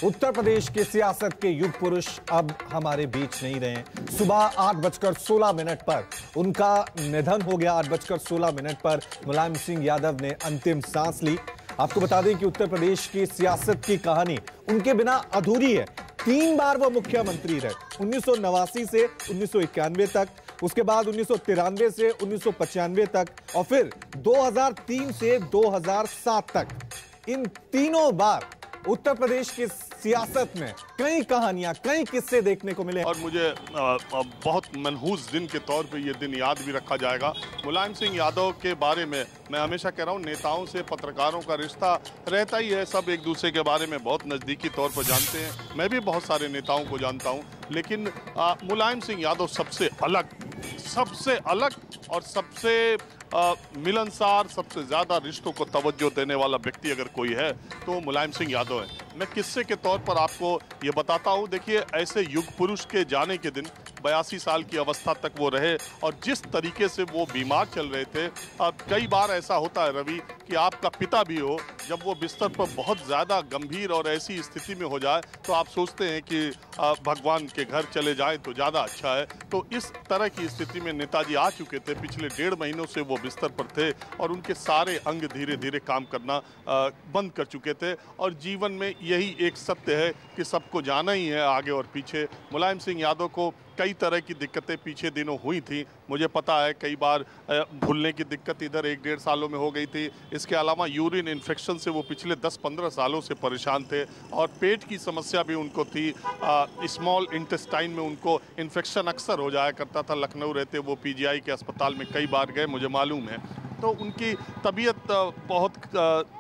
उत्तर प्रदेश की सियासत के युग पुरुष अब हमारे बीच नहीं रहे। सुबह 8:16 पर उनका निधन हो गया। 8:16 पर मुलायम सिंह यादव ने अंतिम सांस ली। आपको बता दें कि उत्तर प्रदेश की सियासत की कहानी उनके बिना अधूरी है। 3 बार वो मुख्यमंत्री रहे, 1989 से 1991 तक, उसके बाद 1993 से 1995 तक और फिर 2003 से 2007 तक। इन तीनों बार उत्तर प्रदेश की सियासत में कई कहानियां, कई किस्से देखने को मिले और मुझे बहुत मनहूस दिन के तौर पे ये दिन याद भी रखा जाएगा। मुलायम सिंह यादव के बारे में मैं हमेशा कह रहा हूँ, नेताओं से पत्रकारों का रिश्ता रहता ही है। सब एक दूसरे के बारे में बहुत नज़दीकी तौर पर जानते हैं। मैं भी बहुत सारे नेताओं को जानता हूँ, लेकिन मुलायम सिंह यादव सबसे अलग और सबसे मिलनसार, सबसे ज़्यादा रिश्तों को तवज्जो देने वाला व्यक्ति अगर कोई है तो मुलायम सिंह यादव है। मैं किस्से के तौर पर आपको ये बताता हूँ। देखिए, ऐसे युग पुरुष के जाने के दिन 82 साल की अवस्था तक वो रहे और जिस तरीके से वो बीमार चल रहे थे, कई बार ऐसा होता है रवि कि आपका पिता भी हो, जब वो बिस्तर पर बहुत ज़्यादा गंभीर और ऐसी स्थिति में हो जाए तो आप सोचते हैं कि भगवान के घर चले जाएं तो ज़्यादा अच्छा है। तो इस तरह की स्थिति में नेताजी आ चुके थे। पिछले 1.5 महीनों से वो बिस्तर पर थे और उनके सारे अंग धीरे धीरे काम करना बंद कर चुके थे। और जीवन में यही एक सत्य है कि सबको जाना ही है आगे और पीछे। मुलायम सिंह यादव को कई तरह की दिक्कतें पीछे दिनों हुई थी, मुझे पता है। कई बार भूलने की दिक्कत इधर 1-1.5 सालों में हो गई थी। इसके अलावा यूरिन इन्फेक्शन से वो पिछले 10-15 सालों से परेशान थे और पेट की समस्या भी उनको थी। स्मॉल इंटेस्टाइन में उनको इन्फेक्शन अक्सर हो जाया करता था। लखनऊ रहते वो पीजीआई के अस्पताल में कई बार गए, मुझे मालूम है। तो उनकी तबीयत बहुत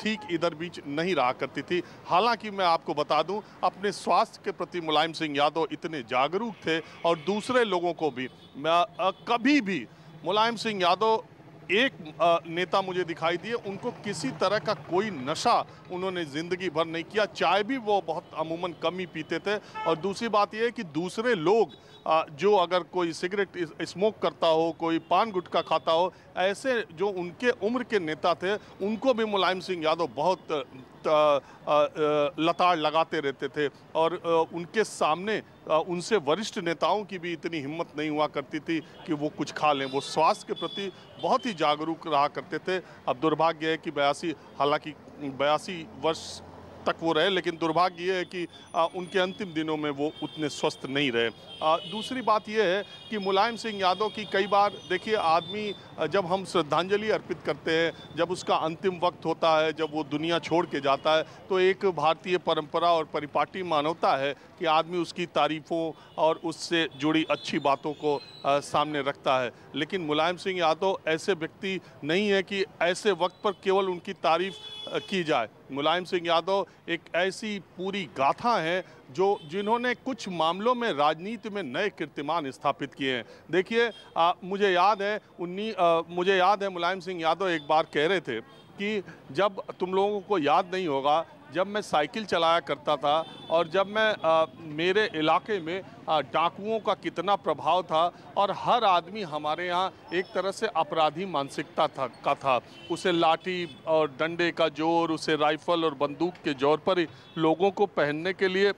ठीक इधर बीच नहीं रहा करती थी। हालांकि मैं आपको बता दूं, अपने स्वास्थ्य के प्रति मुलायम सिंह यादव इतने जागरूक थे और दूसरे लोगों को भी कभी भी मुलायम सिंह यादव एक नेता मुझे दिखाई दिए, उनको किसी तरह का कोई नशा उन्होंने ज़िंदगी भर नहीं किया। चाय भी वो बहुत अमूमन कम ही पीते थे। और दूसरी बात यह है कि दूसरे लोग जो अगर कोई सिगरेट स्मोक करता हो, कोई पान गुटखा खाता हो, ऐसे जो उनके उम्र के नेता थे उनको भी मुलायम सिंह यादव बहुत लताड़ लगाते रहते थे। और उनके सामने उनसे वरिष्ठ नेताओं की भी इतनी हिम्मत नहीं हुआ करती थी कि वो कुछ खा लें। वो स्वास्थ्य के प्रति बहुत ही जागरूक रहा करते थे। अब दुर्भाग्य है कि 82 वर्ष तक वो रहे, लेकिन दुर्भाग्य ये है कि उनके अंतिम दिनों में वो उतने स्वस्थ नहीं रहे। दूसरी बात ये है कि मुलायम सिंह यादव की कई बार, देखिए, आदमी जब हम श्रद्धांजलि अर्पित करते हैं, जब उसका अंतिम वक्त होता है, जब वो दुनिया छोड़ के जाता है, तो एक भारतीय परंपरा और परिपाटी मानवता है कि आदमी उसकी तारीफ़ों और उससे जुड़ी अच्छी बातों को सामने रखता है। लेकिन मुलायम सिंह यादव ऐसे व्यक्ति नहीं है कि ऐसे वक्त पर केवल उनकी तारीफ़ की जाए। मुलायम सिंह यादव एक ऐसी पूरी गाथा है जिन्होंने कुछ मामलों में राजनीति में नए कीर्तिमान स्थापित किए हैं। देखिए, मुझे याद है मुलायम सिंह यादव एक बार कह रहे थे कि जब तुम लोगों को याद नहीं होगा, जब मैं साइकिल चलाया करता था और जब मैं मेरे इलाके में डाकुओं का कितना प्रभाव था और हर आदमी हमारे यहाँ एक तरह से अपराधी मानसिकता था। उसे लाठी और डंडे का जोर, उसे राइफल और बंदूक के जोर पर ही लोगों को पहनने के लिए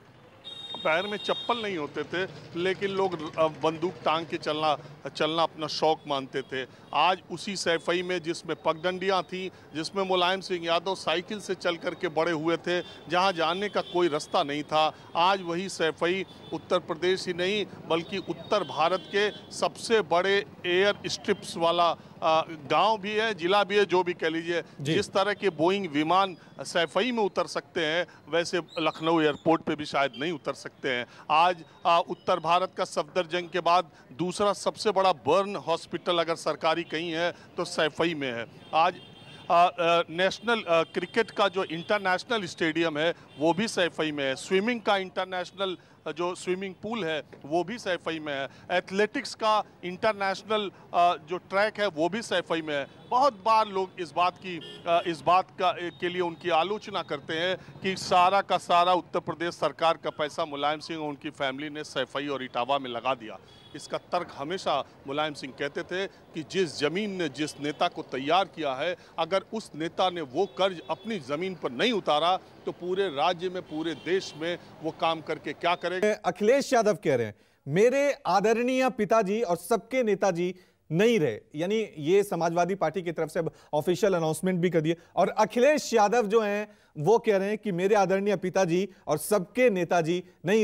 पैर में चप्पल नहीं होते थे, लेकिन लोग बंदूक टांग के चलना अपना शौक मानते थे। आज उसी सैफई में, जिसमें पगडंडियाँ थी, जिसमें मुलायम सिंह यादव साइकिल से चल करके बड़े हुए थे, जहाँ जाने का कोई रास्ता नहीं था, आज वही सैफई उत्तर प्रदेश ही नहीं बल्कि उत्तर भारत के सबसे बड़े एयर स्ट्रिप्स वाला गांव भी है, जिला भी है, जो भी कह लीजिए। जिस तरह के बोइंग विमान सैफई में उतर सकते हैं, वैसे लखनऊ एयरपोर्ट पे भी शायद नहीं उतर सकते हैं। आज उत्तर भारत का सफदरजंग के बाद दूसरा सबसे बड़ा बर्न हॉस्पिटल अगर सरकारी कहीं है तो सैफई में है। आज नेशनल क्रिकेट का जो इंटरनेशनल स्टेडियम है वो भी सैफई में है। स्विमिंग का इंटरनेशनल जो स्विमिंग पूल है वो भी सैफई में है। एथलेटिक्स का इंटरनेशनल जो ट्रैक है वो भी सैफई में है। बहुत बार लोग इस बात के लिए उनकी आलोचना करते हैं कि सारा का सारा उत्तर प्रदेश सरकार का पैसा मुलायम सिंह और उनकी फैमिली ने सैफई और इटावा में लगा दिया। इसका तर्क हमेशा मुलायम सिंह कहते थे कि जिस जमीन ने जिस नेता को तैयार किया है, अगर उस नेता ने वो कर्ज अपनी जमीन पर नहीं उतारा तो पूरे राज्य में, पूरे देश में वो काम करके क्या करेगा। अखिलेश यादव कह रहे हैं मेरे आदरणीय पिताजी और सबके नेताजी नहीं रहे, यानी ये समाजवादी पार्टी की तरफ से अब ऑफिशियल अनाउंसमेंट भी कर दिए। और अखिलेश यादव जो हैं वो कह रहे हैं कि मेरे आदरणीय पिताजी और सबके नेताजी नहीं